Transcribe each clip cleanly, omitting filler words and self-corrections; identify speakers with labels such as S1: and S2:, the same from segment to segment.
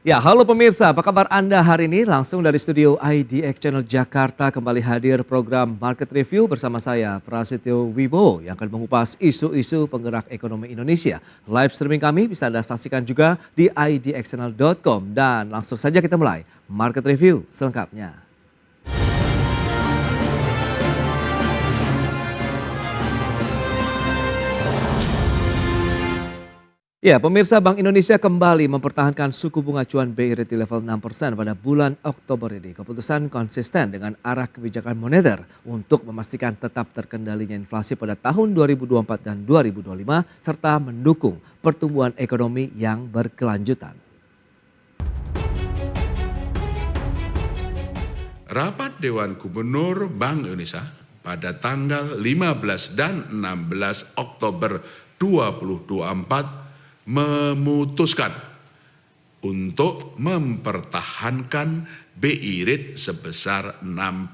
S1: Ya, halo pemirsa, apa kabar Anda hari ini? Langsung dari studio IDX Channel Jakarta kembali hadir program Market Review bersama saya, Prasetyo Wibowo, yang akan mengupas isu-isu penggerak ekonomi Indonesia. Live streaming kami bisa Anda saksikan juga di idxchannel.com dan langsung saja kita mulai Market Review selengkapnya. Ya, pemirsa, Bank Indonesia kembali mempertahankan suku bunga acuan BI Rate di level 6% pada bulan Oktober ini. Keputusan konsisten dengan arah kebijakan moneter untuk memastikan tetap terkendalinya inflasi pada tahun 2024 dan 2025 serta mendukung pertumbuhan ekonomi yang berkelanjutan.
S2: Rapat Dewan Gubernur Bank Indonesia pada tanggal 15 dan 16 Oktober 2024 memutuskan untuk mempertahankan BI Rate sebesar 6%.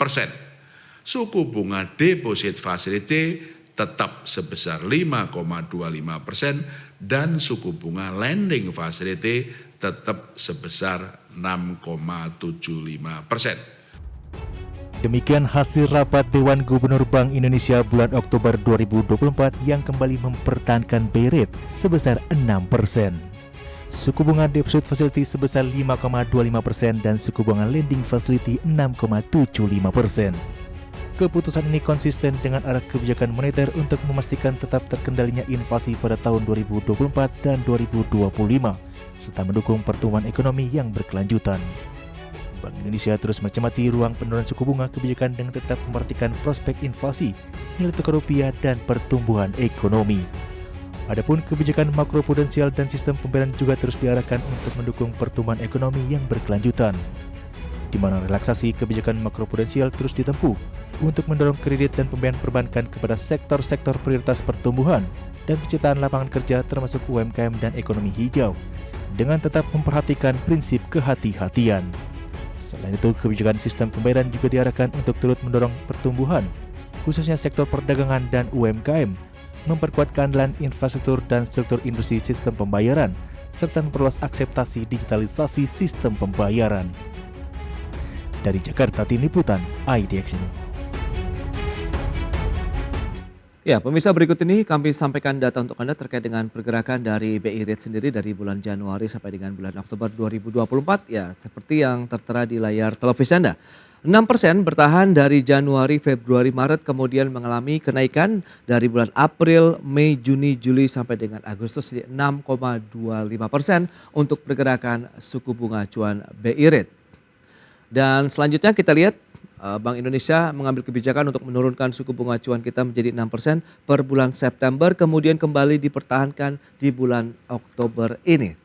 S2: Suku bunga deposit facility tetap sebesar 5,25% dan suku bunga lending facility tetap sebesar 6,75%.
S3: Demikian hasil rapat Dewan Gubernur Bank Indonesia bulan Oktober 2024 yang kembali mempertahankan BI Rate sebesar 6%. Suku bunga deposit facility sebesar 5,25% dan suku bunga lending facility 6,75%. Keputusan ini konsisten dengan arah kebijakan moneter untuk memastikan tetap terkendalinya inflasi pada tahun 2024 dan 2025, serta mendukung pertumbuhan ekonomi yang berkelanjutan. Bank Indonesia terus mencermati ruang penurunan suku bunga kebijakan dengan tetap memperhatikan prospek inflasi, nilai tukar rupiah, dan pertumbuhan ekonomi. Adapun kebijakan makroprudensial dan sistem pembayaran juga terus diarahkan untuk mendukung pertumbuhan ekonomi yang berkelanjutan, di mana relaksasi kebijakan makroprudensial terus ditempuh untuk mendorong kredit dan pembayaran perbankan kepada sektor-sektor prioritas pertumbuhan dan penciptaan lapangan kerja termasuk UMKM dan ekonomi hijau, dengan tetap memperhatikan prinsip kehati-hatian. Selain itu, kebijakan sistem pembayaran juga diarahkan untuk turut mendorong pertumbuhan, khususnya sektor perdagangan dan UMKM, memperkuat keandalan infrastruktur dan struktur industri sistem pembayaran, serta memperluas akseptasi digitalisasi sistem pembayaran. Dari Jakarta, Tim Liputan IDX.
S1: Ya, pemirsa, berikut ini kami sampaikan data untuk Anda terkait dengan pergerakan dari BI Rate sendiri dari bulan Januari sampai dengan bulan Oktober 2024. Ya, seperti yang tertera di layar televisi Anda. 6% bertahan dari Januari, Februari, Maret, kemudian mengalami kenaikan dari bulan April, Mei, Juni, Juli sampai dengan Agustus di 6,25% untuk pergerakan suku bunga acuan BI Rate. Dan selanjutnya kita lihat Bank Indonesia mengambil kebijakan untuk menurunkan suku bunga acuan kita menjadi 6% per bulan September, kemudian kembali dipertahankan di bulan Oktober ini.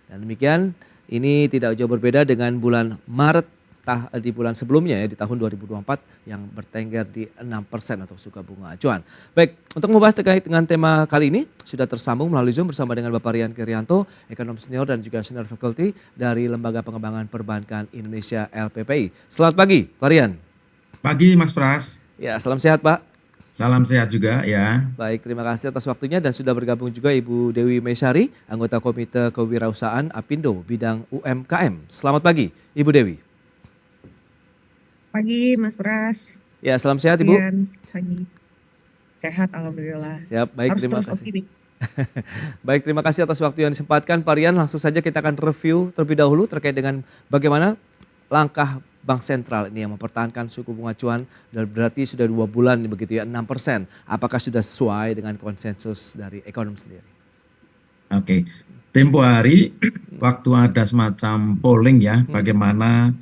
S1: Dan demikian, ini tidak jauh berbeda dengan bulan Maret di bulan sebelumnya ya, di tahun 2024 yang bertengger di 6% untuk suku bunga acuan. Baik, untuk membahas terkait dengan tema kali ini sudah tersambung melalui Zoom bersama dengan Bapak Rian Kerianto, ekonom senior dan juga senior faculty dari Lembaga Pengembangan Perbankan Indonesia LPPI. Selamat pagi, Pak Rian.
S4: Pagi Mas Pras.
S1: Ya, salam sehat Pak.
S4: Salam sehat juga ya.
S1: Baik, terima kasih atas waktunya dan sudah bergabung juga Ibu Dewi Mesyari, anggota Komite Kewirausahaan Apindo bidang UMKM. Selamat pagi, Ibu Dewi.
S5: Pagi Mas Pras.
S1: Ya, salam sehat Ibu.
S5: Iya, pagi. Sehat alhamdulillah.
S1: Siap, baik,
S5: Harus
S1: terima
S5: terus
S1: kasih.
S5: optimis.
S1: Baik, terima kasih atas waktu yang disempatkan Pak Rian. Langsung saja kita akan review terlebih dahulu terkait dengan bagaimana langkah Bank Sentral ini yang mempertahankan suku bunga acuan dan berarti sudah 2 bulan begitu ya, 6%. Apakah sudah sesuai dengan konsensus dari ekonom sendiri?
S4: Oke, tempo hari waktu ada semacam polling ya, bagaimana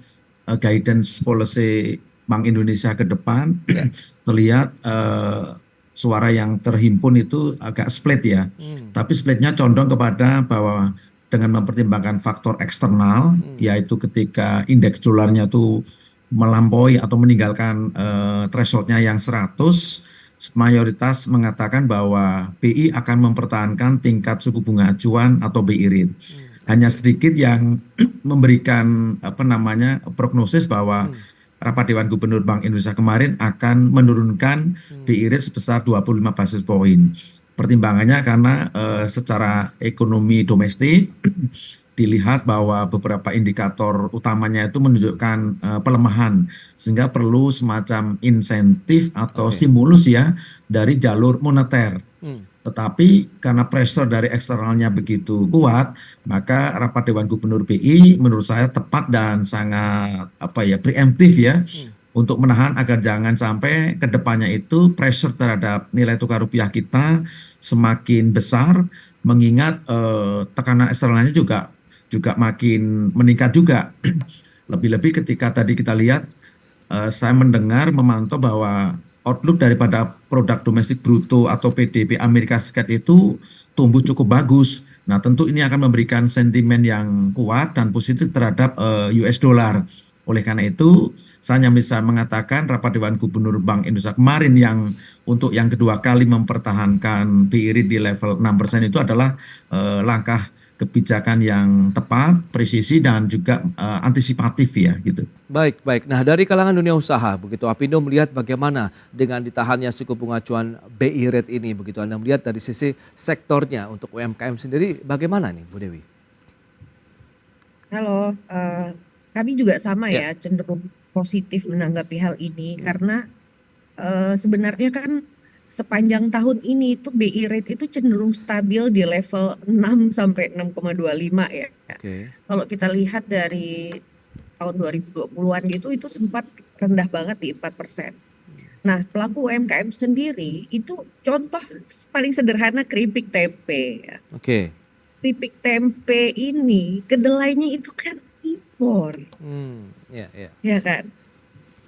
S4: guidance policy Bank Indonesia ke depan, terlihat suara yang terhimpun itu agak split ya. Tapi splitnya condong kepada bahwa dengan mempertimbangkan faktor eksternal, yaitu ketika indeks dolarnya itu melampaui atau meninggalkan thresholdnya yang 100, mayoritas mengatakan bahwa BI akan mempertahankan tingkat suku bunga acuan atau BI rate. Hanya sedikit yang memberikan prognosis bahwa rapat Dewan Gubernur Bank Indonesia kemarin akan menurunkan BI rate sebesar 25 basis poin. Pertimbangannya karena secara ekonomi domestik dilihat bahwa beberapa indikator utamanya itu menunjukkan pelemahan, sehingga perlu semacam insentif atau
S1: Oke.
S4: stimulus ya dari jalur moneter.
S1: Hmm.
S4: Tetapi karena pressure dari eksternalnya begitu kuat, maka rapat Dewan Gubernur BI menurut saya tepat dan sangat preemptif ya untuk menahan agar jangan sampai ke depannya itu pressure terhadap nilai tukar rupiah kita semakin besar, mengingat tekanan eksternalnya juga makin meningkat juga. Lebih-lebih ketika tadi kita lihat, saya mendengar memantau bahwa outlook daripada produk domestik bruto atau PDB Amerika Serikat itu tumbuh cukup bagus. Nah, tentu ini akan memberikan sentimen yang kuat dan positif terhadap US dollar. Oleh karena itu, saya hanya bisa mengatakan rapat Dewan Gubernur Bank Indonesia kemarin yang untuk yang kedua kali mempertahankan BI rate di level 6% itu adalah langkah kebijakan yang tepat, presisi dan juga antisipatif ya gitu.
S1: Baik, baik. Nah, dari kalangan dunia usaha, begitu Apindo melihat bagaimana dengan ditahannya suku bunga acuan BI rate ini, begitu Anda melihat dari sisi sektornya untuk UMKM sendiri, bagaimana nih, Bu Dewi?
S5: Halo, kami juga sama
S1: Ya,
S5: ya, cenderung positif menanggapi hal ini karena sebenarnya kan sepanjang tahun ini tuh BI rate itu cenderung stabil di level 6 sampai 6,25 ya.
S1: oke.
S5: Kalau kita lihat dari tahun 2020-an gitu itu sempat rendah banget di 4%. Nah, pelaku UMKM sendiri itu contoh paling sederhana keripik tempe ya.
S1: Oke.
S5: Keripik tempe ini kedelainya itu kan impor,
S1: Ya, ya.
S5: ya kan?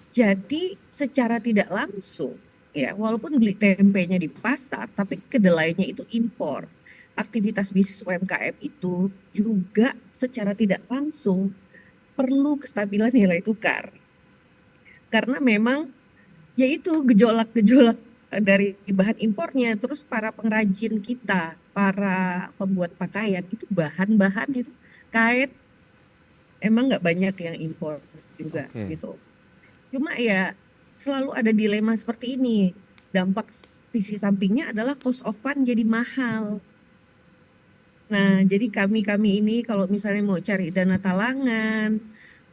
S5: Jadi secara tidak langsung ya, walaupun beli tempenya di pasar, tapi kedelainya itu impor. Aktivitas bisnis UMKM itu juga secara tidak langsung perlu kestabilan nilai tukar. Karena memang yaitu gejolak-gejolak dari bahan impornya, terus para pengrajin kita, para pembuat pakaian itu bahan-bahan itu kain emang nggak banyak yang impor juga
S1: Oke.
S5: gitu. Cuma ya selalu ada dilema seperti ini. Dampak sisi sampingnya adalah cost of fund jadi mahal. Nah, jadi kami ini kalau misalnya mau cari dana talangan,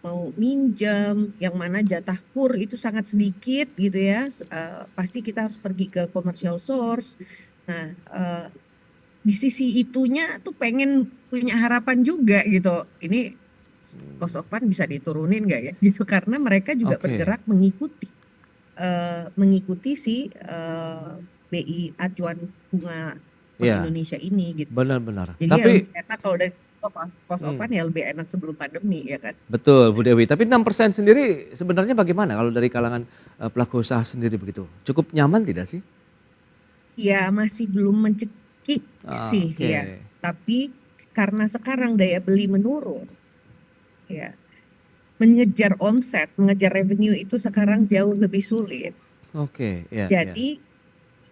S5: mau minjam, yang mana jatah kur itu sangat sedikit gitu ya, pasti kita harus pergi ke commercial source. Nah, di sisi itunya tuh pengen punya harapan juga gitu. Ini cost of fund bisa diturunin nggak ya? Gitu karena mereka juga
S1: Oke.
S5: bergerak mengikuti si BI acuan bunga Bank
S1: Ya,
S5: Indonesia ini gitu.
S1: benar-benar.
S5: Jadi ya
S1: Tapi
S5: lebih enak kalau dari cost of
S1: hmm,
S5: fund ya lebih enak sebelum pandemi ya kan.
S1: betul Bu Dewi. Tapi 6% sendiri sebenarnya bagaimana kalau dari kalangan pelaku usaha sendiri begitu? Cukup nyaman tidak sih?
S5: Ya masih belum mencekik
S1: Ah,
S5: sih
S1: oke.
S5: ya. Tapi karena sekarang daya beli menurun ya, mengejar omset, mengejar revenue itu sekarang jauh lebih sulit.
S1: Oke, ya, ya.
S5: Jadi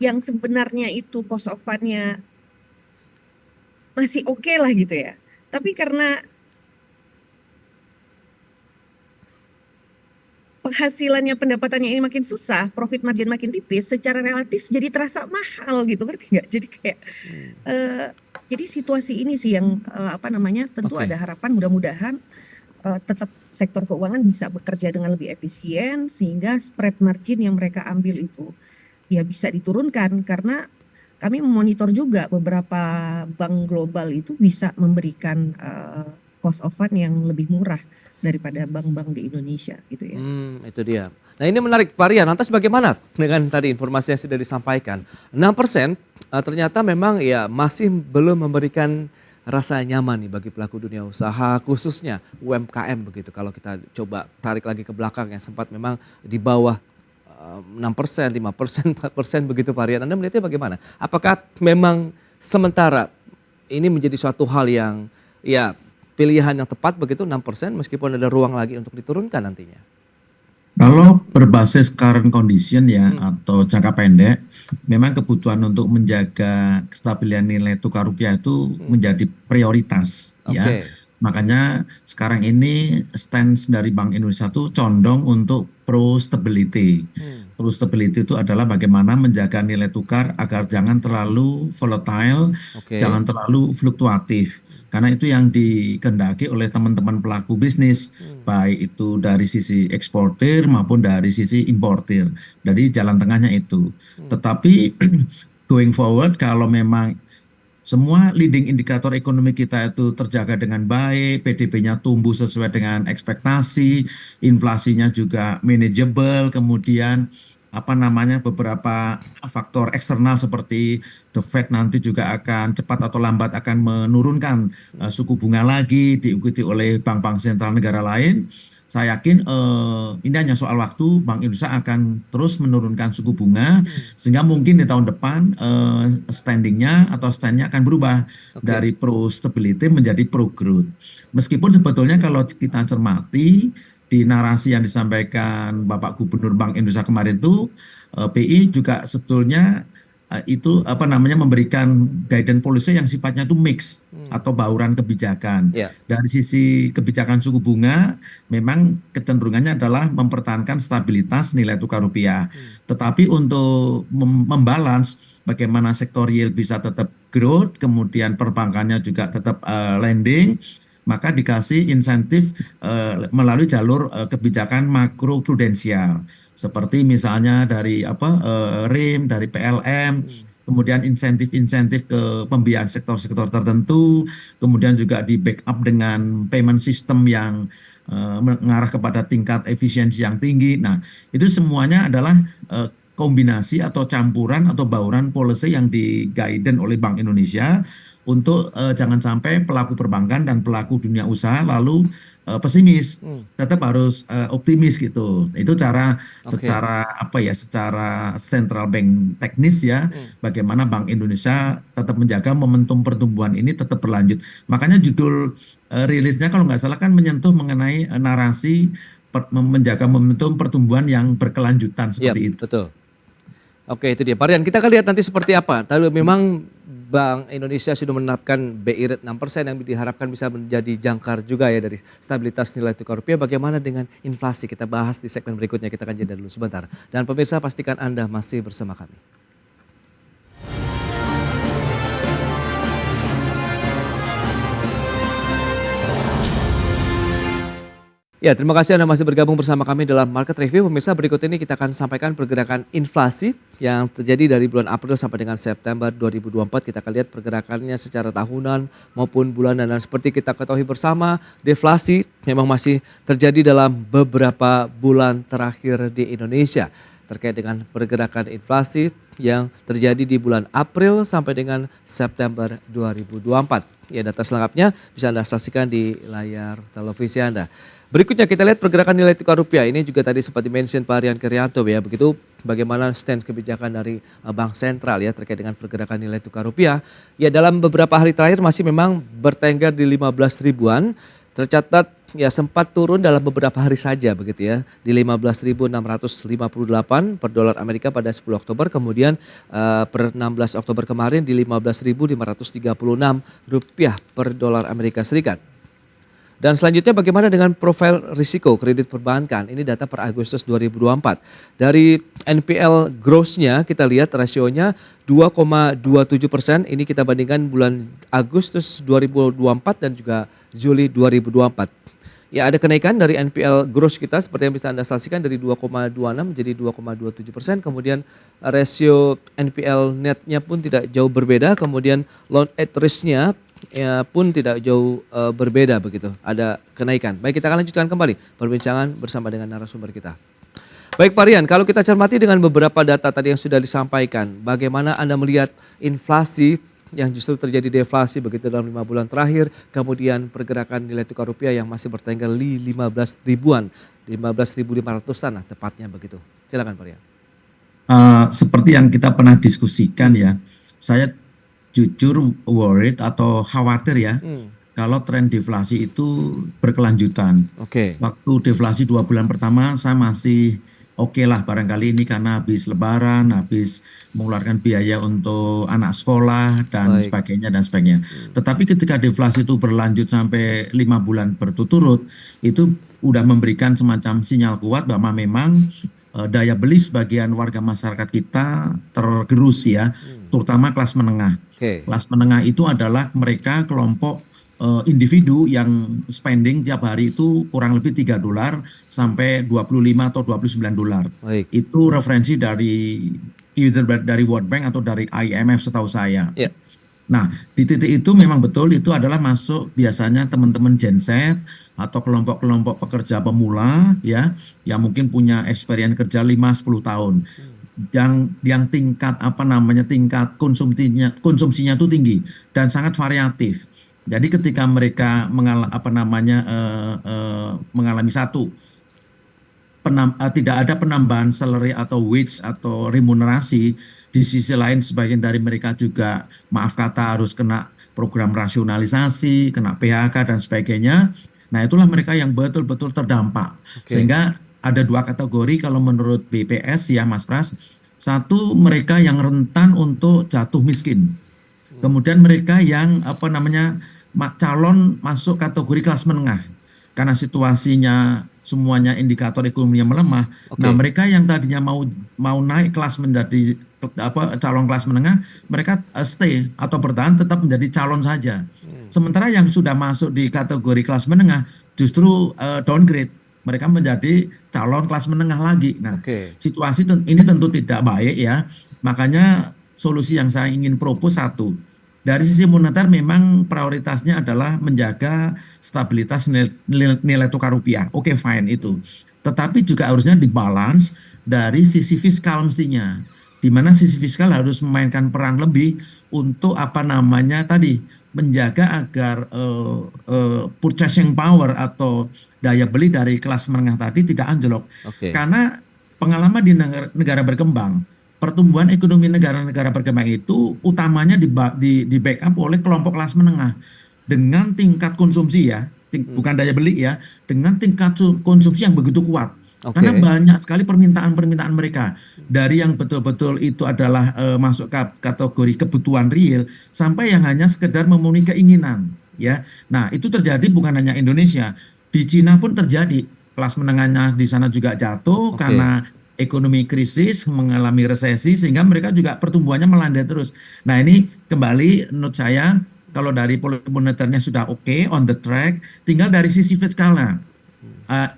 S5: yang sebenarnya itu cost of fund-nya masih oke lah gitu ya. Tapi karena penghasilannya, pendapatannya ini makin susah, profit margin makin tipis, secara relatif jadi terasa mahal gitu, ngerti nggak? Jadi kayak,
S1: Hmm,
S5: jadi situasi ini sih yang tentu
S1: Oke.
S5: ada harapan mudah-mudahan tetap sektor keuangan bisa bekerja dengan lebih efisien sehingga spread margin yang mereka ambil itu ya bisa diturunkan karena kami memonitor juga beberapa bank global itu bisa memberikan cost of fund yang lebih murah daripada bank-bank di Indonesia gitu ya.
S1: Itu dia. Nah, ini menarik Pak Rian, lantas bagaimana dengan tadi informasi yang sudah disampaikan? 6% ternyata memang ya masih belum memberikan rasa nyaman nih bagi pelaku dunia usaha khususnya UMKM begitu. Kalau kita coba tarik lagi ke belakang yang sempat memang di bawah 6%, 5%, 4% begitu Pak Rian. Anda melihatnya bagaimana? Apakah memang sementara ini menjadi suatu hal yang ya pilihan yang tepat begitu 6% meskipun ada ruang lagi untuk diturunkan nantinya?
S4: Kalau berbasis current condition ya
S1: Hmm,
S4: atau jangka pendek, memang kebutuhan untuk menjaga kestabilan nilai tukar rupiah itu menjadi prioritas ya.
S1: Oke.
S4: Makanya sekarang ini stance dari Bank Indonesia itu condong untuk pro stability.
S1: Hmm,
S4: Pro stability itu adalah bagaimana menjaga nilai tukar agar jangan terlalu volatile,
S1: oke.
S4: jangan terlalu fluktuatif. karena itu yang dikehendaki oleh teman-teman pelaku bisnis, baik itu dari sisi eksportir maupun dari sisi importir. Jadi jalan tengahnya itu. Tetapi going forward kalau memang semua leading indikator ekonomi kita itu terjaga dengan baik, PDB-nya tumbuh sesuai dengan ekspektasi, inflasinya juga manageable, kemudian beberapa faktor eksternal seperti the Fed nanti juga akan cepat atau lambat akan menurunkan suku bunga lagi, diikuti oleh bank-bank sentral negara lain. Saya yakin ini hanya soal waktu, Bank Indonesia akan terus menurunkan suku bunga sehingga mungkin di tahun depan standingnya atau standnya akan berubah dari pro stability menjadi pro growth. Meskipun sebetulnya kalau kita cermati di narasi yang disampaikan Bapak Gubernur Bank Indonesia kemarin itu, BI juga sebetulnya memberikan guidance policy yang sifatnya itu mix atau bauran kebijakan. Dari sisi kebijakan suku bunga, memang kecenderungannya adalah mempertahankan stabilitas nilai tukar rupiah. Tetapi untuk membalance bagaimana sektor real bisa tetap growth, kemudian perbankannya juga tetap lending, maka dikasih insentif melalui jalur kebijakan makro prudensial. Seperti misalnya dari RIM, dari PLM, kemudian insentif-insentif ke pembiayaan sektor-sektor tertentu, kemudian juga di backup dengan payment system yang mengarah kepada tingkat efisiensi yang tinggi. Nah, itu semuanya adalah kombinasi atau campuran atau bauran policy yang di-guidance oleh Bank Indonesia untuk jangan sampai pelaku perbankan dan pelaku dunia usaha lalu pesimis, tetap harus optimis gitu. Itu secara central bank teknis ya, bagaimana Bank Indonesia tetap menjaga momentum pertumbuhan ini tetap berlanjut. Makanya judul rilisnya kalau nggak salah kan menyentuh mengenai narasi menjaga momentum pertumbuhan yang berkelanjutan seperti itu.
S1: Betul. Oke, itu dia. Pak Rian, kita akan lihat nanti seperti apa. Tapi memang Bank Indonesia sudah menetapkan BI rate 6% yang diharapkan bisa menjadi jangkar juga ya dari stabilitas nilai tukar rupiah. Bagaimana dengan inflasi? Kita bahas di segmen berikutnya. Kita akan jeda dulu sebentar. Dan pemirsa, pastikan Anda masih bersama kami. Ya, terima kasih Anda masih bergabung bersama kami dalam Market Review. Pemirsa, berikut ini kita akan sampaikan pergerakan inflasi yang terjadi dari bulan April sampai dengan September 2024. Kita akan lihat pergerakannya secara tahunan maupun bulanan. Dan seperti kita ketahui bersama, deflasi memang masih terjadi dalam beberapa bulan terakhir di Indonesia. Terkait dengan pergerakan inflasi yang terjadi di bulan April sampai dengan September 2024. Ya, data selengkapnya bisa Anda saksikan di layar televisi Anda. Berikutnya kita lihat pergerakan nilai tukar rupiah. Ini juga tadi sempat di-mention Pak Rian Kerianto ya. Begitu bagaimana stand kebijakan dari Bank Sentral ya terkait dengan pergerakan nilai tukar rupiah. Ya, dalam beberapa hari terakhir masih memang bertengger di 15 ribuan. Tercatat ya sempat turun dalam beberapa hari saja begitu ya. Di 15.658 per dolar Amerika pada 10 Oktober. Kemudian per 16 Oktober kemarin di 15.536 rupiah per dolar Amerika Serikat. Dan selanjutnya bagaimana dengan profil risiko kredit perbankan? Ini data per Agustus 2024. Dari NPL gross-nya kita lihat rasionya 2,27%. Ini kita bandingkan bulan Agustus 2024 dan juga Juli 2024. Ya, ada kenaikan dari NPL gross kita seperti yang bisa Anda saksikan dari 2,26 menjadi 2,27%. Kemudian rasio NPL netnya pun tidak jauh berbeda. Kemudian loan at risk-nya ya pun tidak jauh berbeda begitu. Ada kenaikan. Baik, kita akan lanjutkan kembali perbincangan bersama dengan narasumber kita. Baik Pak Rian, kalau kita cermati dengan beberapa data tadi yang sudah disampaikan, bagaimana Anda melihat inflasi yang justru terjadi deflasi begitu dalam 5 bulan terakhir, kemudian pergerakan nilai tukar rupiah yang masih bertengger di 15 ribuan, 15.500-an lah tepatnya begitu. Silakan Pak Rian.
S4: Seperti yang kita pernah diskusikan ya, saya jujur worried atau khawatir ya kalau tren deflasi itu berkelanjutan. Waktu deflasi 2 bulan pertama saya masih oke lah, barangkali ini karena habis lebaran, habis mengeluarkan biaya untuk anak sekolah dan sebagainya. Tetapi ketika deflasi itu berlanjut sampai 5 bulan berturut-turut, itu udah memberikan semacam sinyal kuat bahwa memang daya beli sebagian warga masyarakat kita tergerus ya, terutama kelas menengah. Kelas menengah itu adalah mereka kelompok individu yang spending tiap hari itu kurang lebih $3 sampai 25 atau $29.
S1: Baik.
S4: Itu referensi dari either dari World Bank atau dari IMF setahu saya.
S1: Ya.
S4: Nah, di titik itu memang betul itu adalah masuk biasanya teman-teman Gen Z atau kelompok-kelompok pekerja pemula ya yang mungkin punya experience kerja 5-10 tahun. Yang tingkat tingkat konsumsinya itu tinggi dan sangat variatif. Jadi ketika mereka mengalami tidak ada penambahan salary atau wage atau remunerasi, di sisi lain sebagian dari mereka juga maaf kata harus kena program rasionalisasi, kena PHK dan sebagainya. Nah, itulah mereka yang betul-betul terdampak. Sehingga ada 2 kategori kalau menurut BPS ya Mas Pras. Satu, mereka yang rentan untuk jatuh miskin. Kemudian mereka yang calon masuk kategori kelas menengah karena situasinya semuanya indikator ekonominya melemah. Nah, mereka yang tadinya mau naik kelas menjadi calon kelas menengah, mereka stay atau bertahan tetap menjadi calon saja. Sementara yang sudah masuk di kategori kelas menengah justru downgrade, mereka menjadi calon kelas menengah lagi. Nah, situasi ini tentu tidak baik ya. Makanya solusi yang saya ingin propose satu, dari sisi moneter memang prioritasnya adalah menjaga stabilitas nilai tukar rupiah. Oke, fine itu. Tetapi juga harusnya dibalance dari sisi fiskal mestinya. Di mana sisi fiskal harus memainkan peran lebih untuk menjaga agar purchasing power atau daya beli dari kelas menengah tadi tidak anjlok. Karena pengalaman di negara berkembang, pertumbuhan ekonomi negara-negara berkembang itu utamanya di backup oleh kelompok kelas menengah dengan tingkat konsumsi ya, bukan daya beli ya, dengan tingkat konsumsi yang begitu kuat. Karena banyak sekali permintaan-permintaan mereka dari yang betul-betul itu adalah masuk kategori kebutuhan real sampai yang hanya sekedar memenuhi keinginan ya. Nah, itu terjadi bukan hanya Indonesia, di Cina pun terjadi. Kelas menengahnya di sana juga jatuh karena ekonomi krisis, mengalami resesi, sehingga mereka juga pertumbuhannya melandai terus. Nah, ini kembali menurut saya kalau dari politik moneternya sudah on the track, tinggal dari sisi fiskalnya.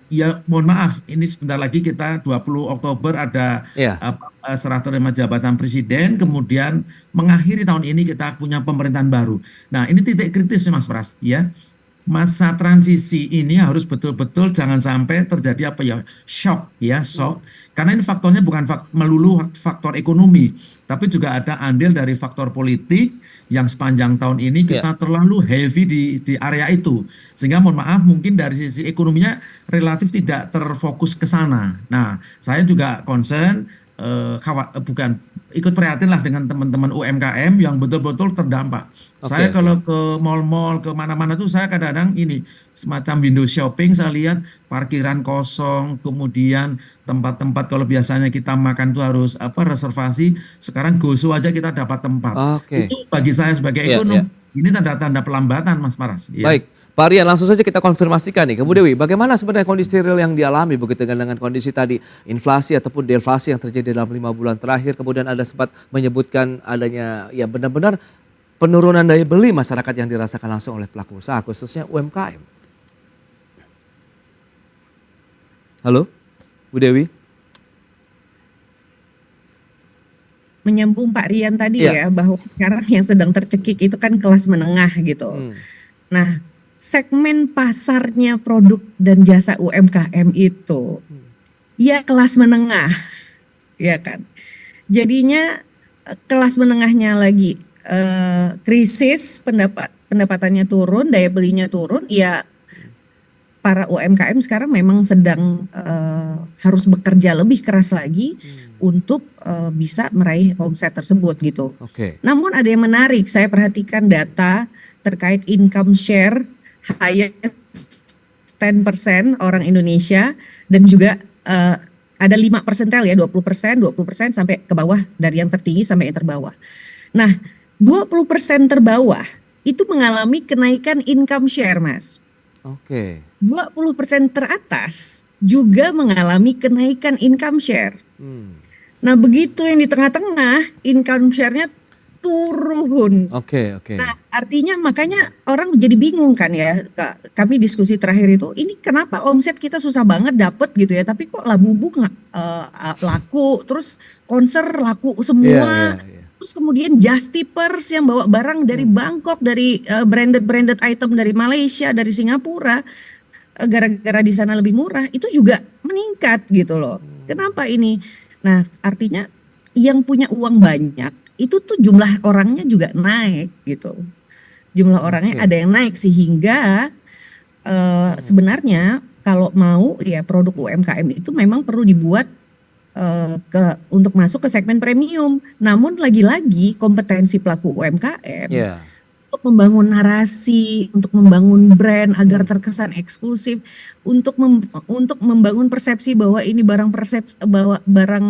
S4: Ya mohon maaf, ini sebentar lagi kita 20 Oktober ada serah terima jabatan presiden, kemudian mengakhiri tahun ini kita punya pemerintahan baru. Nah, ini titik kritis Mas Pras ya. Masa transisi ini harus betul-betul jangan sampai terjadi shock. Karena ini faktornya bukan melulu faktor ekonomi, tapi juga ada andil dari faktor politik yang sepanjang tahun ini kita terlalu heavy di area itu. Sehingga mohon maaf mungkin dari sisi ekonominya relatif tidak terfokus ke sana. Nah, saya juga concern ikut prihatin lah dengan teman-teman UMKM yang betul-betul terdampak. Saya kalau ke mall-mall, ke mana-mana tuh saya kadang-kadang ini semacam window shopping, saya lihat parkiran kosong, kemudian tempat-tempat kalau biasanya kita makan tuh harus reservasi, sekarang goso aja kita dapat tempat. Itu bagi saya sebagai ekonom, ini tanda-tanda pelambatan Mas Paras.
S1: Baik. Pak Rian, langsung saja kita konfirmasikan nih ke Bu Dewi, bagaimana sebenarnya kondisi real yang dialami begitu dengan kondisi tadi inflasi ataupun deflasi yang terjadi dalam 5 bulan terakhir, kemudian ada sempat menyebutkan adanya ya benar-benar penurunan daya beli masyarakat yang dirasakan langsung oleh pelaku usaha khususnya UMKM. Halo, Bu Dewi.
S5: Menyambung Pak Rian tadi ya bahwa sekarang yang sedang tercekik itu kan kelas menengah gitu. Nah, segmen pasarnya produk dan jasa UMKM itu ya kelas menengah, ya kan. Jadinya kelas menengahnya lagi krisis, pendapatannya turun, daya belinya turun, ya para UMKM sekarang memang sedang harus bekerja lebih keras lagi untuk bisa meraih omset tersebut gitu. Namun ada yang menarik, saya perhatikan data terkait income share highest 10% orang Indonesia dan juga ada 5 persentil ya, 20% sampai ke bawah, dari yang tertinggi sampai yang terbawah. Nah, 20% terbawah itu mengalami kenaikan income share, Mas. 20% teratas juga mengalami kenaikan income share. Nah, begitu yang di tengah-tengah income share-nya turun.
S1: Oke, oke.
S5: Nah, artinya makanya orang jadi bingung kan ya. Kami diskusi terakhir itu, ini kenapa omset kita susah banget dapet gitu ya, tapi kok Labubu laku, terus konser laku
S1: Iya, iya,
S5: semua.
S1: iya.
S5: Terus kemudian Justipers yang bawa barang dari Bangkok, dari branded item dari Malaysia, dari Singapura, gara-gara di sana lebih murah, itu juga meningkat gitu loh. Kenapa ini? Nah, artinya yang punya uang banyak itu tuh jumlah orangnya juga naik gitu. Jumlah orangnya
S1: Oke.
S5: ada yang naik sehingga sebenarnya kalau mau ya produk UMKM itu memang perlu dibuat untuk masuk ke segmen premium. Namun lagi-lagi kompetensi pelaku UMKM
S1: Iya.
S5: untuk membangun narasi, untuk membangun brand agar terkesan eksklusif, untuk membangun persepsi bahwa ini bahwa barang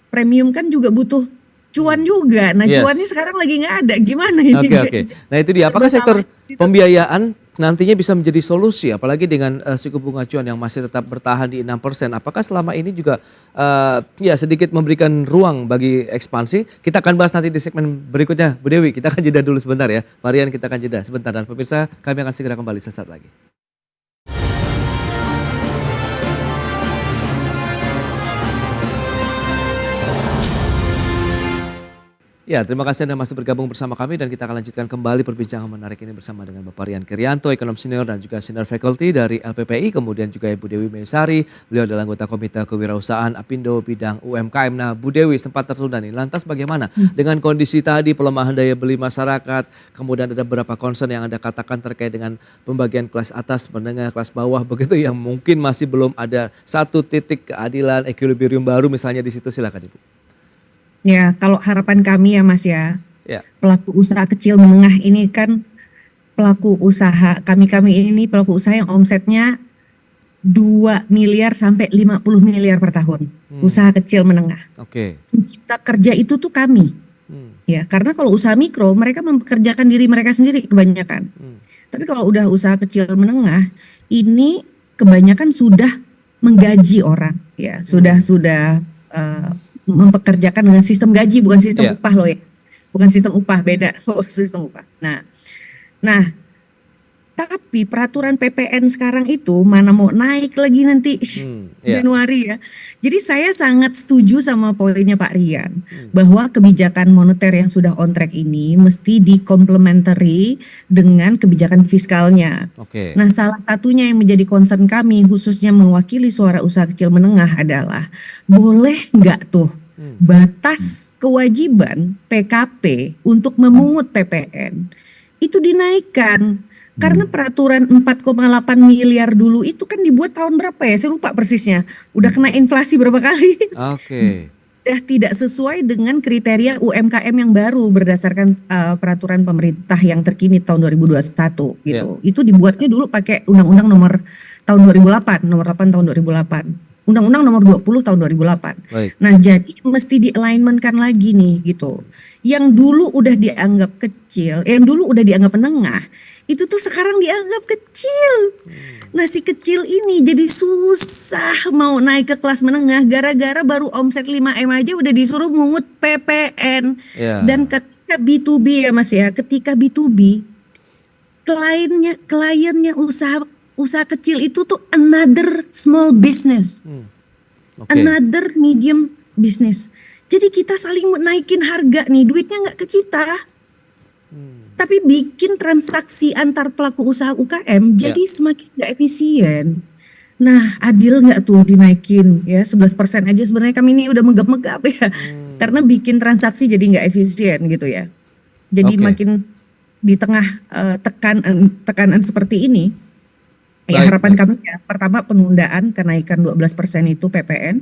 S5: premium kan juga butuh cuan juga. Nah,
S1: Yes.
S5: cuannya sekarang lagi nggak ada. Gimana ini?
S1: Oke, oke. Nah itu dia. Apakah sektor
S5: Masalah itu.
S1: pembiayaan nantinya bisa menjadi solusi, apalagi dengan suku bunga acuan yang masih tetap bertahan di 6%? Apakah selama ini juga ya sedikit memberikan ruang bagi ekspansi? Kita akan bahas nanti di segmen berikutnya, Bu Dewi. Kita akan jeda dulu sebentar ya. Varian kita akan jeda sebentar, dan pemirsa kami akan segera kembali sesaat lagi. Ya, terima kasih Anda masih bergabung bersama kami, dan kita akan lanjutkan kembali perbincangan menarik ini bersama dengan Bapak Rian Krianto, ekonom senior dan juga senior faculty dari LPPI, kemudian juga Ibu Dewi Meisari, beliau adalah anggota Komite Kewirausahaan Apindo bidang UMKM. Nah, Bu Dewi sempat tertunda nih. Lantas bagaimana dengan kondisi tadi pelemahan daya beli masyarakat, kemudian ada beberapa concern yang Anda katakan terkait dengan pembagian kelas atas, menengah, kelas bawah begitu, yang mungkin masih belum ada satu titik keadilan, equilibrium baru misalnya di situ. Silakan Ibu.
S5: Ya, kalau harapan kami ya Mas ya,
S1: Ya.
S5: pelaku usaha kecil menengah ini kan pelaku usaha, kami ini pelaku usaha yang omsetnya 2 miliar sampai 50 miliar per tahun. Usaha kecil menengah.
S1: Oke.
S5: Pencipta kerja itu tuh kami. Ya, karena kalau usaha mikro mereka mempekerjakan diri mereka sendiri kebanyakan. Tapi kalau udah usaha kecil menengah, ini kebanyakan sudah menggaji orang, ya, sudah mempekerjakan dengan sistem gaji, bukan sistem upah loh ya. Bukan sistem upah, beda sistem upah. Nah, tapi peraturan PPN sekarang itu mana mau naik lagi nanti Januari ya. Jadi saya sangat setuju sama poinnya Pak Rian, bahwa kebijakan moneter yang sudah on track ini mesti dikomplementari dengan kebijakan fiskalnya.
S1: Oke.
S5: Nah, salah satunya yang menjadi concern kami khususnya mewakili suara usaha kecil menengah adalah, boleh nggak tuh batas kewajiban PKP untuk memungut PPN itu dinaikkan? Karena peraturan 4,8 miliar dulu itu kan dibuat tahun berapa ya? Saya lupa persisnya. Udah kena inflasi berapa kali?
S1: Oke.
S5: Udah tidak sesuai dengan kriteria UMKM yang baru berdasarkan peraturan pemerintah yang terkini tahun 2021 gitu. Itu dibuatnya dulu pakai Undang-Undang nomor tahun 2008, nomor 8 tahun 2008. Undang-Undang nomor 20 tahun 2008.
S1: Baik.
S5: Nah, jadi mesti di-alignment-kan lagi nih gitu. Yang dulu udah dianggap kecil, yang dulu udah dianggap menengah, itu tuh sekarang dianggap kecil. Nah, si kecil ini jadi susah mau naik ke kelas menengah gara-gara baru omset 5M aja udah disuruh mungut PPN.
S1: Ya.
S5: Dan ketika B2B ya Mas ya, ketika B2B kliennya usaha kecil itu tuh another small business,
S1: Oke.
S5: another medium business. Jadi kita saling naikin harga nih, duitnya nggak ke kita, tapi bikin transaksi antar pelaku usaha UKM jadi semakin nggak efisien. Nah, adil nggak tuh dinaikin ya 11% aja? Sebenarnya kami ini udah megap-megap ya, karena bikin transaksi jadi nggak efisien gitu ya. Jadi
S1: Oke.
S5: makin di tengah tekanan seperti ini. Ya,
S1: Baik,
S5: harapan kami ya, pertama penundaan kenaikan 12% itu PPN.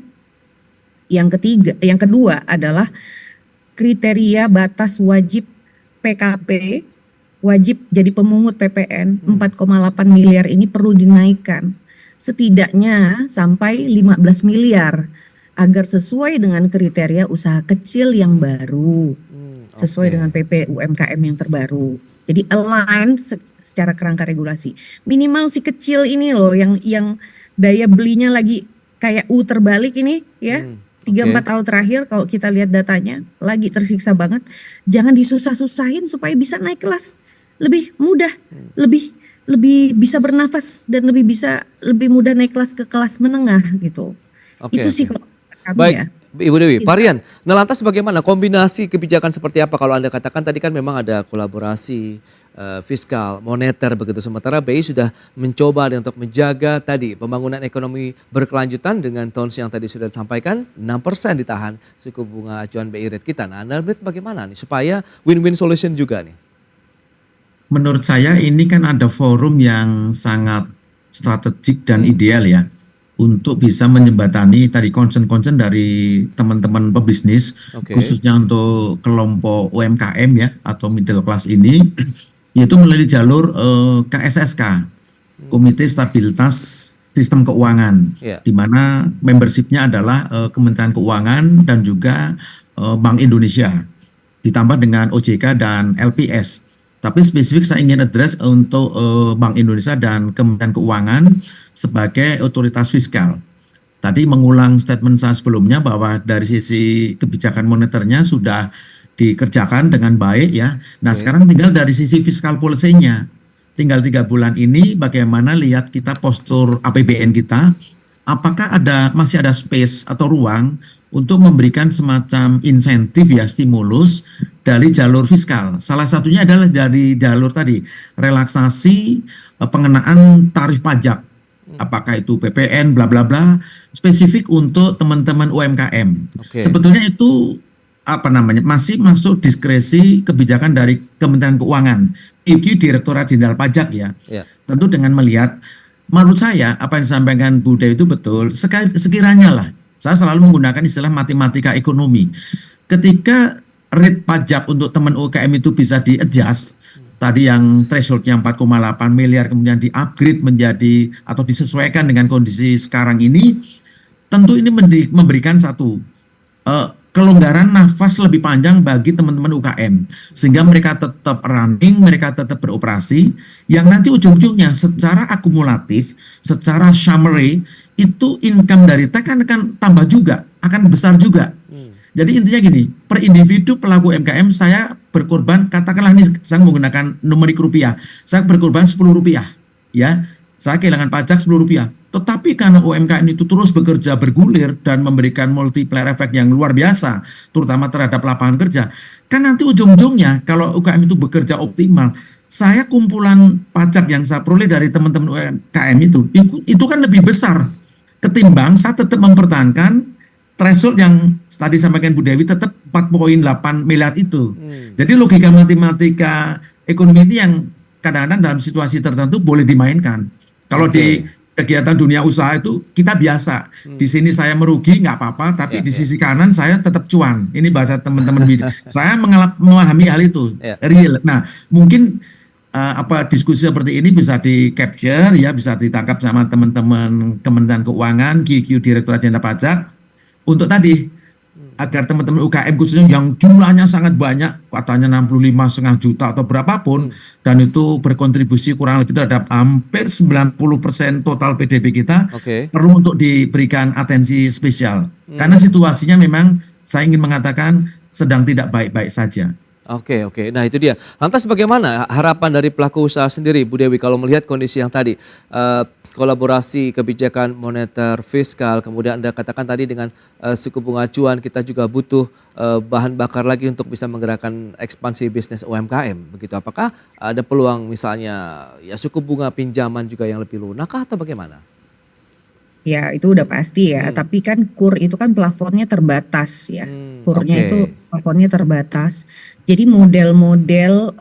S5: Yang kedua adalah kriteria batas wajib PKP, wajib jadi pemungut PPN 4,8 miliar ini perlu dinaikkan setidaknya sampai 15 miliar agar sesuai dengan kriteria usaha kecil yang baru, sesuai dengan PP UMKM yang terbaru. Jadi align secara kerangka regulasi. Minimal si kecil ini loh yang daya belinya lagi kayak U terbalik ini ya. 3-4
S1: Oke.
S5: tahun terakhir kalau kita lihat datanya lagi tersiksa banget. Jangan disusah-susahin supaya bisa naik kelas lebih mudah, lebih lebih bisa bernafas dan lebih mudah naik kelas ke kelas menengah gitu.
S1: Oke,
S5: Itu sih
S1: oke.
S5: kalau kami
S1: Baik,
S5: ya.
S1: Ibu Dewi. Pak
S5: Kita
S1: Rian, nah lantas bagaimana kombinasi kebijakan seperti apa? Kalau Anda katakan tadi kan memang ada kolaborasi fiskal, moneter begitu. Sementara BI sudah mencoba untuk menjaga tadi pembangunan ekonomi berkelanjutan dengan tons yang tadi sudah disampaikan 6% ditahan suku bunga acuan BI rate kita. Nah, Anda melihat bagaimana nih supaya win-win solution juga nih?
S4: Menurut saya ini kan ada forum yang sangat strategik dan ideal ya untuk bisa menjembatani tadi concern-concern dari teman-teman pebisnis
S1: Oke.
S4: khususnya untuk kelompok UMKM ya atau middle class ini yaitu melalui jalur KSSK, Komite Stabilitas Sistem Keuangan,
S1: Ya.
S4: di mana membershipnya adalah Kementerian Keuangan dan juga Bank Indonesia, ditambah dengan OJK dan LPS. Tapi spesifik saya ingin address untuk Bank Indonesia dan Kementerian Keuangan sebagai otoritas fiskal. Tadi mengulang statement saya sebelumnya bahwa dari sisi kebijakan moneternya sudah dikerjakan dengan baik ya. Nah
S1: Oke.
S4: sekarang tinggal dari sisi fiskal policy-nya. Tinggal 3 bulan ini bagaimana lihat kita postur APBN kita. Apakah masih ada space atau ruang untuk memberikan semacam insentif ya stimulus dari jalur fiskal. Salah satunya adalah dari jalur tadi relaksasi pengenaan tarif pajak. Apakah itu PPN bla bla bla spesifik untuk teman-teman UMKM.
S1: Oke.
S4: Sebetulnya itu masih masuk diskresi kebijakan dari Kementerian Keuangan, IQ Direktorat Jenderal Pajak ya.
S1: Ya.
S4: Tentu dengan melihat, menurut saya apa yang disampaikan Bu Dewi itu betul. Sekiranya lah, saya selalu menggunakan istilah matematika ekonomi. Ketika rate pajak untuk teman UMKM itu bisa di-adjust, tadi yang thresholdnya 4,8 miliar kemudian di-upgrade menjadi atau disesuaikan dengan kondisi sekarang ini, tentu ini memberikan satu kelonggaran nafas lebih panjang bagi teman-teman UKM sehingga mereka tetap running, mereka tetap beroperasi yang nanti ujung-ujungnya secara akumulatif, secara summary itu income dari tech akan tambah juga, akan besar juga. Jadi intinya gini, per individu pelaku UMKM saya berkorban, katakanlah ini saya menggunakan numerik rupiah, saya berkorban 10 rupiah ya, saya kehilangan pajak 10 rupiah. Tetapi karena UMKM itu terus bekerja bergulir dan memberikan multiplier effect yang luar biasa, terutama terhadap lapangan kerja, kan nanti ujung-ujungnya kalau UMKM itu bekerja optimal, saya kumpulan pajak yang saya peroleh dari teman-teman UMKM itu kan lebih besar ketimbang saya tetap mempertahankan threshold yang tadi sampaikan Bu Dewi tetap 4,8 miliar itu. Jadi logika matematika ekonomi ini yang kadang-kadang dalam situasi tertentu boleh dimainkan. Kalau di kegiatan dunia usaha itu kita biasa. Di sini saya merugi nggak apa-apa, tapi di sisi kanan saya tetap cuan. Ini bahasa teman-teman saya memahami hal itu real. Nah, mungkin diskusi seperti ini bisa di capture ya, bisa ditangkap sama teman-teman Kementerian Keuangan, QQ Direktorat Jenderal Pajak untuk tadi agar teman-teman UKM khususnya yang jumlahnya sangat banyak, katanya 65,5 juta atau berapapun, dan itu berkontribusi kurang lebih terhadap hampir 90% total PDB kita, perlu untuk diberikan atensi spesial. Karena situasinya memang saya ingin mengatakan sedang tidak baik-baik saja.
S1: Oke. Nah itu dia. Lantas bagaimana harapan dari pelaku usaha sendiri, Bu Dewi, kalau melihat kondisi yang tadi? Kolaborasi kebijakan moneter fiskal, kemudian Anda katakan tadi dengan suku bunga acuan kita juga butuh bahan bakar lagi untuk bisa menggerakkan ekspansi bisnis UMKM. Begitu, apakah ada peluang misalnya ya suku bunga pinjaman juga yang lebih lunak atau bagaimana?
S5: Ya itu udah pasti ya, tapi kan KUR itu kan plafonnya terbatas ya. KUR-nya itu plafonnya terbatas. Jadi model-model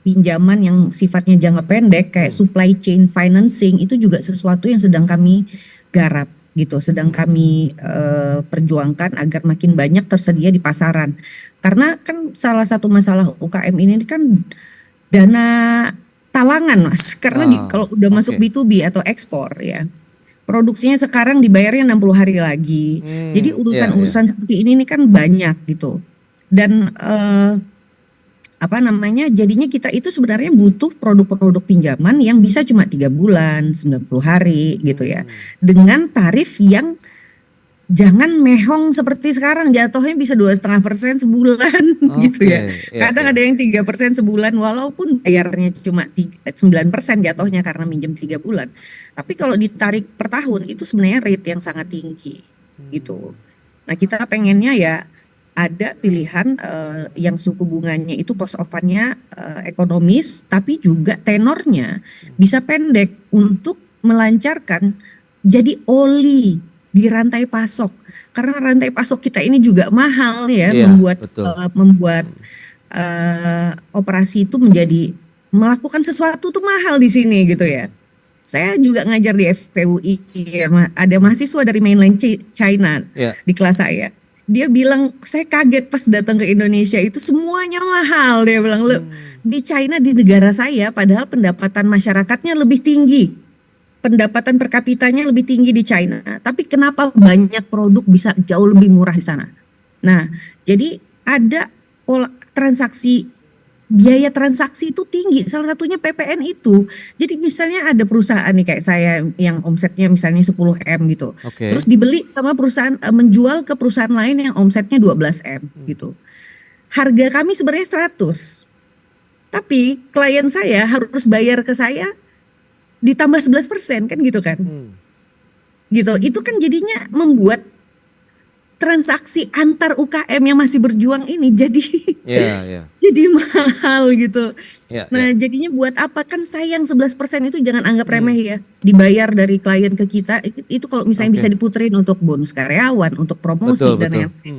S5: pinjaman yang sifatnya jangka pendek kayak supply chain financing itu juga sesuatu yang sedang kami garap gitu, sedang kami perjuangkan agar makin banyak tersedia di pasaran. Karena kan salah satu masalah UKM ini kan dana talangan Mas, karena kalau udah masuk B2B atau ekspor ya, produksinya sekarang dibayarnya 60 hari lagi. Jadi urusan-urusan seperti ini kan banyak gitu. Dan jadinya kita itu sebenarnya butuh produk-produk pinjaman yang bisa cuma 3 bulan, 90 hari gitu ya. Dengan tarif yang jangan mehong seperti sekarang, jatuhnya bisa 2,5% sebulan gitu
S1: Oke,
S5: ya.
S1: ya,
S5: Kadang
S1: ya.
S5: ada yang 3% sebulan walaupun bayarnya cuma 9% jatuhnya karena minjem 3 bulan. Tapi kalau ditarik per tahun itu sebenarnya rate yang sangat tinggi gitu. Nah kita pengennya ya ada pilihan yang suku bunganya itu cost of fund-nya ekonomis, tapi juga tenornya bisa pendek untuk melancarkan jadi oli di rantai pasok. Karena rantai pasok kita ini juga mahal ya,
S1: Iya,
S5: membuat
S1: betul.
S5: operasi itu menjadi melakukan sesuatu tuh mahal di sini gitu ya. Saya juga ngajar di FPUI, ya, ada mahasiswa dari mainland China
S1: Ya.
S5: di kelas saya. Dia bilang, saya kaget pas datang ke Indonesia itu semuanya mahal. Dia bilang, di China di negara saya padahal pendapatan masyarakatnya lebih tinggi. Pendapatan per kapitanya lebih tinggi di China. Tapi kenapa banyak produk bisa jauh lebih murah di sana? Nah, jadi ada pola transaksi, biaya transaksi itu tinggi. Salah satunya PPN itu. Jadi misalnya ada perusahaan nih kayak saya yang omsetnya misalnya 10 M gitu.
S1: Oke.
S5: Terus dibeli sama perusahaan, menjual ke perusahaan lain yang omsetnya 12 M gitu. Harga kami sebenarnya 100. Tapi klien saya harus bayar ke saya ditambah 11% kan gitu kan. Gitu. Itu kan jadinya membuat transaksi antar UKM yang masih berjuang ini jadi
S1: Iya, iya.
S5: jadi mahal gitu.
S1: Iya,
S5: Nah,
S1: iya.
S5: jadinya buat apa, kan sayang 11% itu jangan anggap remeh ya. Dibayar dari klien ke kita itu kalau misalnya bisa
S1: Oke.
S5: diputerin untuk bonus karyawan, untuk promosi
S1: Betul,
S5: dan
S1: betul.
S5: lain-lain.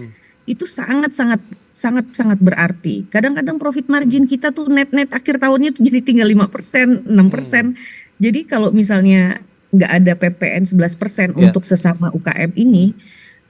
S5: Itu sangat berarti. Kadang-kadang profit margin kita tuh net-net akhir tahunnya tuh jadi tinggal 5%, 6%. Jadi kalau misalnya nggak ada PPN 11%
S1: Ya.
S5: untuk sesama UKM ini,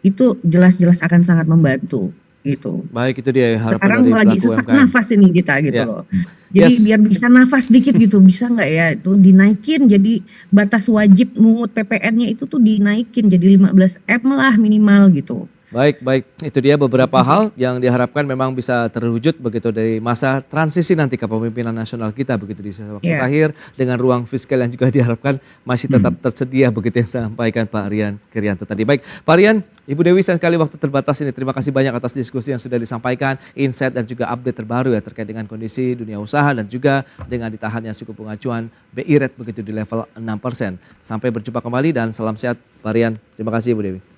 S5: itu jelas-jelas akan sangat membantu gitu.
S1: Baik, itu dia harapan
S5: Sekarang
S1: dari
S5: lagi
S1: pelaku
S5: sesak
S1: UMKM.
S5: nafas ini kita gitu
S1: Ya.
S5: loh. Jadi
S1: Yes.
S5: biar bisa nafas dikit gitu, bisa nggak ya itu dinaikin, jadi batas wajib mungut PPN-nya itu tuh dinaikin jadi 15 M lah minimal gitu.
S1: Baik, baik. Itu dia beberapa
S5: Gitu sih.
S1: hal yang diharapkan memang bisa terwujud begitu dari masa transisi nanti kepemimpinan nasional kita begitu di sisa waktu
S5: Ya.
S1: terakhir dengan ruang fiskal yang juga diharapkan masih tetap tersedia begitu yang sampaikan Pak Rian Kirianto tadi. Baik, Pak Rian, Ibu Dewi, sayang sekali waktu terbatas ini. Terima kasih banyak atas diskusi yang sudah disampaikan, insight dan juga update terbaru ya terkait dengan kondisi dunia usaha dan juga dengan ditahannya suku bunga acuan BI Rate begitu di level 6%. Sampai berjumpa kembali dan salam sehat Pak Rian. Terima kasih Ibu Dewi.